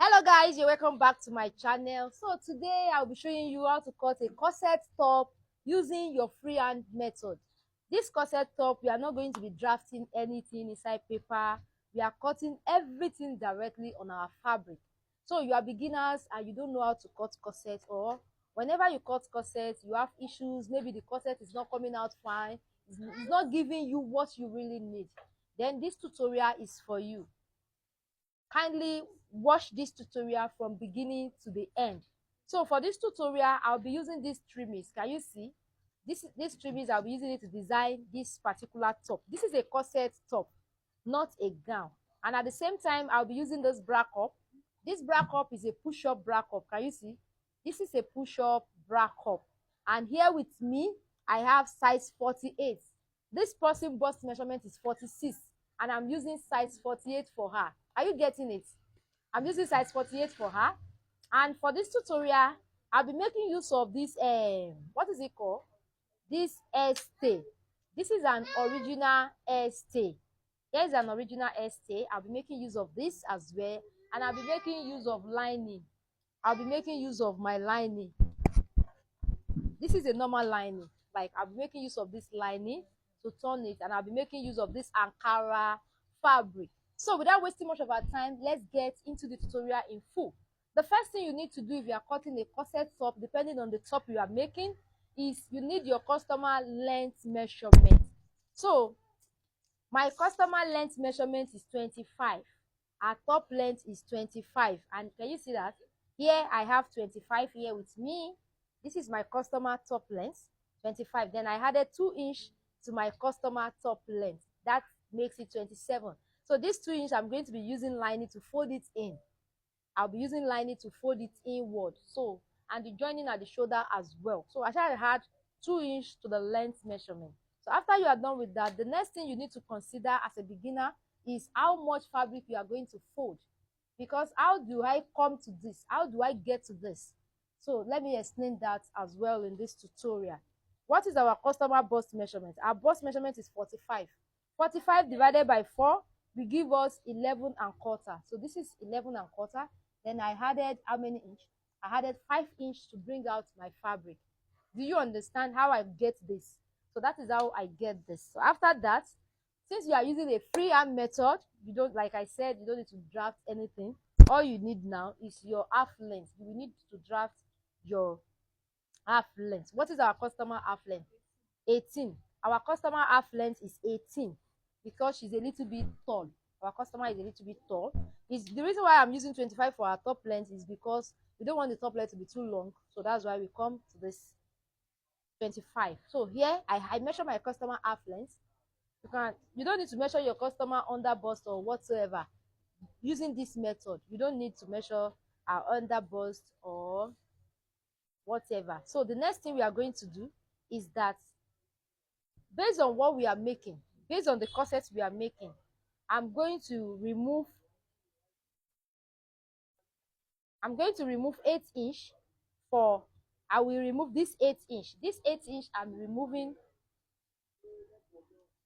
Hello guys, you're welcome back to my channel. So today I'll be showing you how to cut a corset top using your freehand method. This corset top, we are not going to be drafting anything inside paper. We are cutting everything directly on our fabric. So you are beginners and you don't know how to cut corset, or whenever you cut corset you have issues, maybe the corset is not coming out fine, it's not giving you what you really need, then this tutorial is for you. Kindly watch this tutorial from beginning to the end. So for this tutorial I'll be using these trimmings. Can you see these trimmings? I'll be using it to design this particular top. This is a corset top, not a gown. And at the same time I'll be using this bra cup. This bra cup is a push-up bra cup. Can you see? This is a push-up bra cup, and here with me I have size 48. This person bust measurement is 46, and I'm using size 48 for her. Are you getting it? I'm using size 48 for her. And for this tutorial I'll be making use of this what is it called? This stay. This is an original stay. Here is an original stay. I'll be making use of this as well, and I'll be making use of lining. I'll be making use of my lining. This is a normal lining. Like, I'll be making use of this lining to turn it, and I'll be making use of this Ankara fabric. So without wasting much of our time, let's get into the tutorial in full. The first thing you need to do if you are cutting a corset top, depending on the top you are making, is you need your customer length measurement. So my customer length measurement is 25. Our top length is 25, and can you see that? Here I have 25 here with me. This is my customer top length, 25. Then I added 2 inch to my customer top length. That makes it 27. So this 2 inch, I'm going to be using lining to fold it in. I'll be using lining to fold it inward. So, and the joining at the shoulder as well. So I shall add 2 inch to the length measurement. So after you are done with that, the next thing you need to consider as a beginner is how much fabric you are going to fold. Because how do I come to this? How do I get to this? So let me explain that as well in this tutorial. What is our customer bust measurement? Our bust measurement is 45. 45 divided by 4 will give us 11 and quarter. So this is 11 and quarter. Then I added how many inch? I added 5 inch to bring out my fabric. Do you understand how I get this? So that is how I get this. So after that, since you are using a freehand method, you don't, like I said, you don't need to draft anything. All you need now is your half length. You will need to draft your half length. What is our customer half length? 18. Our customer half length is 18 because she's a little bit tall. Our customer is a little bit tall. Is the reason why I'm using 25 for our top length is because we don't want the top length to be too long. So that's why we come to this 25. So here I measure my customer half length. You don't need to measure your customer under bust or whatsoever. Using this method, you don't need to measure our under bust or whatever. So the next thing we are going to do is that based on what we are making, based on the corsets we are making, I'm going to remove 8 inch for, I will remove this 8 inch. This 8 inch I'm removing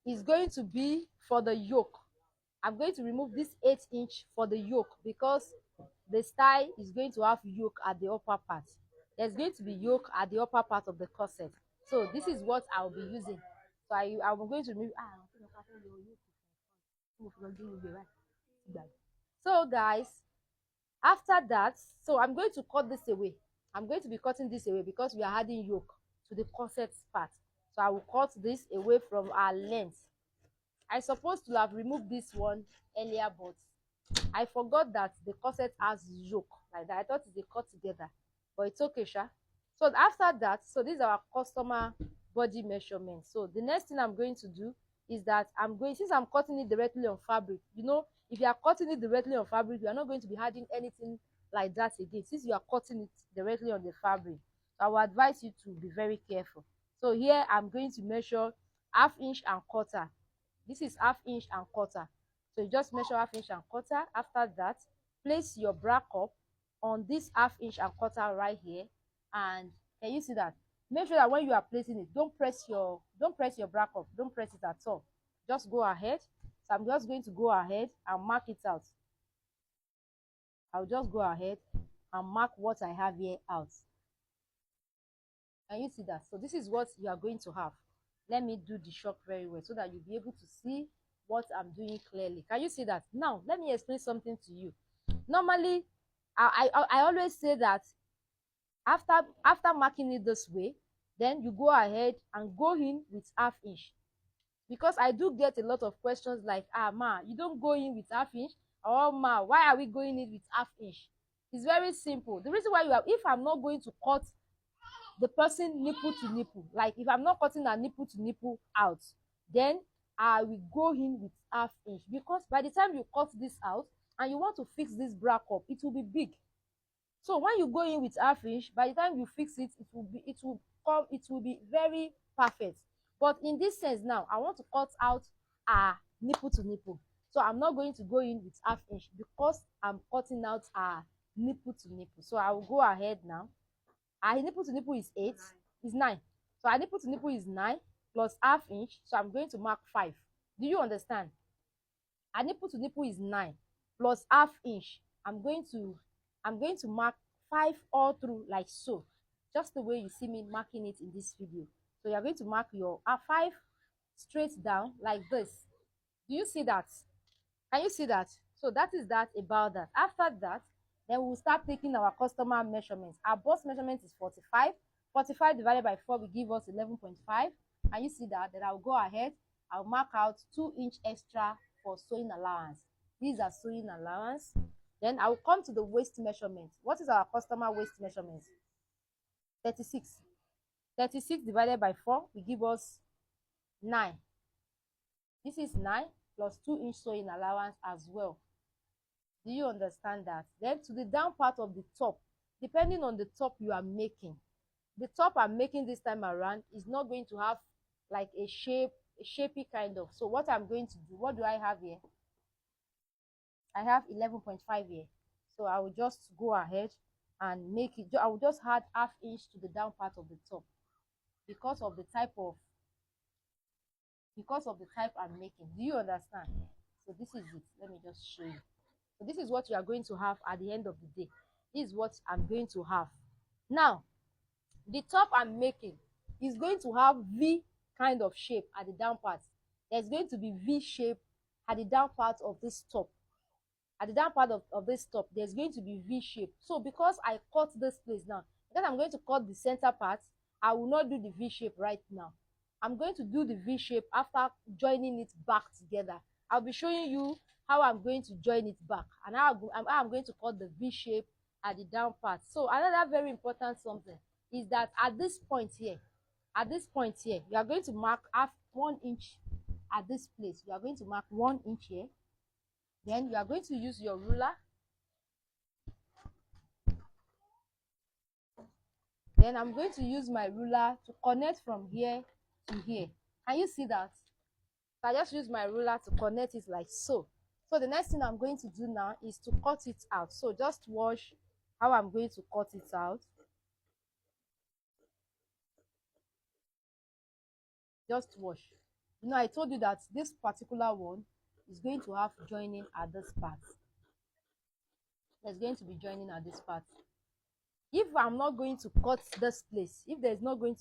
is going to be for the yoke. I'm going to remove this 8 inch for the yoke because the style is going to have yoke at the upper part. There's going to be yoke at the upper part of the corset. So this is what I'll be using. So I'm going to remove. So guys, after that, so I'm going to cut this away. I'm going to be cutting this away because we are adding yoke to the corset part. So I will cut this away from our length. I supposed to have removed this one earlier, but I forgot that the corset has yoke like that. I thought they cut together, but it's okay, sha. So after that, so this is our customer body measurement. So the next thing I'm going to do is that since I'm cutting it directly on fabric, you know, if you are cutting it directly on fabric, you are not going to be adding anything like that again. Since you are cutting it directly on the fabric, I will advise you to be very careful. So here I'm going to measure ½ inch and quarter. This is ½ inch and quarter. So you just measure ½ inch and quarter. After that, place your bra cup on this ½ inch and quarter right here. And can you see that? Make sure that when you are placing it, don't press your bra cup. Don't press it at all. Just go ahead. So I'm just going to go ahead and mark it out. I'll just go ahead and mark what I have here out. Can you see that? So this is what you are going to have. Let me do the shock very well so that you'll be able to see what I'm doing clearly. Can you see that? Now let me explain something to you. Normally I always say that after marking it this way, then you go ahead and go in with half inch, because I do get a lot of questions like, ma, you don't go in with half inch, or ma, why are we going in with half inch? It's very simple. The reason why you have, if I'm not going to cut the person nipple to nipple, like if I'm not cutting a nipple to nipple out, then I will go in with half inch, because by the time you cut this out and you want to fix this bra cup, it will be big. So when you go in with half inch, by the time you fix it, it will be very perfect. But in this sense now, I want to cut out a nipple to nipple, so I'm not going to go in with half inch because I'm cutting out a nipple to nipple. So I will go ahead now. Our nipple to nipple is 8, is 9. So our nipple to nipple is 9 plus half inch, so I'm going to mark 5. Do you understand? Our nipple to nipple is 9 plus half inch. I'm going to mark 5 all through, like so, just the way you see me marking it in this video. So you're going to mark your 5 straight down like this. Do you see that? Can you see that? So that is that about that. After that, then we'll start taking our customer measurements. Our bust measurement is 45. 45 divided by 4 will give us 11.5. Can you see that? Then I'll go ahead, I'll mark out 2-inch extra for sewing allowance. These are sewing allowance. Then I will come to the waist measurement. What is our customer waist measurement? 36. 36 divided by 4 will give us 9. This is 9 plus 2-inch sewing allowance as well. Do you understand that? Then to the down part of the top, depending on the top you are making. The top I'm making this time around is not going to have like a shapy kind of. So what I'm going to do, what do I have here? I have 11.5 here. So I will just go ahead and make it. I will just add half inch to the down part of the top because of the type I'm making. Do you understand? So this is it. Let me just show you. So this is what you are going to have at the end of the day. This is what I'm going to have. Now, the top I'm making is going to have V kind of shape at the down part. There's going to be V shape at the down part of this top. At the down part of this top, there's going to be V shape. So because I cut this place now, because I'm going to cut the center part, I will not do the V shape right now. I'm going to do the V shape after joining it back together. I'll be showing you how I'm going to join it back and how I'm going to cut the V shape at the down part. So another very important something is that at this point here, you are going to mark 1 inch at this place. You are going to mark 1 inch here. Then you are going to use your ruler. Then I'm going to use my ruler to connect from here to here. Can you see that? So I just use my ruler to connect it like so. So the next thing I'm going to do now is to cut it out. So just watch how I'm going to cut it out. Just watch. You know, I told you that this particular one is going to have joining at this part. There's going to be joining at this part. If I'm not going to cut this place, if I'm not going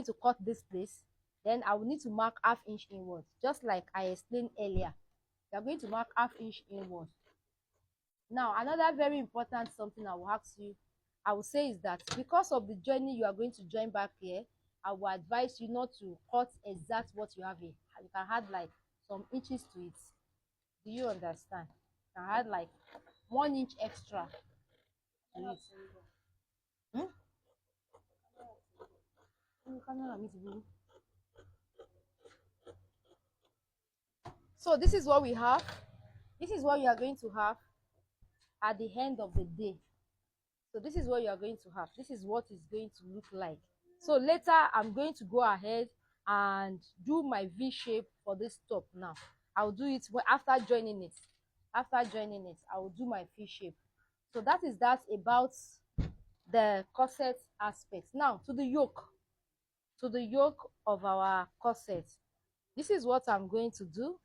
to cut this place, then I will need to mark half inch inward, just like I explained earlier. You are going to mark half inch inward. Now, another very important something I will say is that because of the joining you are going to join back here, I will advise you not to cut exact what you have here. You can add like some inches to it. Do you understand? You can add like 1 inch extra to it. So this is what we have. This is what you are going to have at the end of the day. So this is what you are going to have. This is what it's going to look like. So later I'm going to go ahead and do my V shape for this top. Now I'll do it after joining it. After joining it, I will do my V shape. So that is that about the corset aspect. Now to the yoke of our corset. This is what I'm going to do.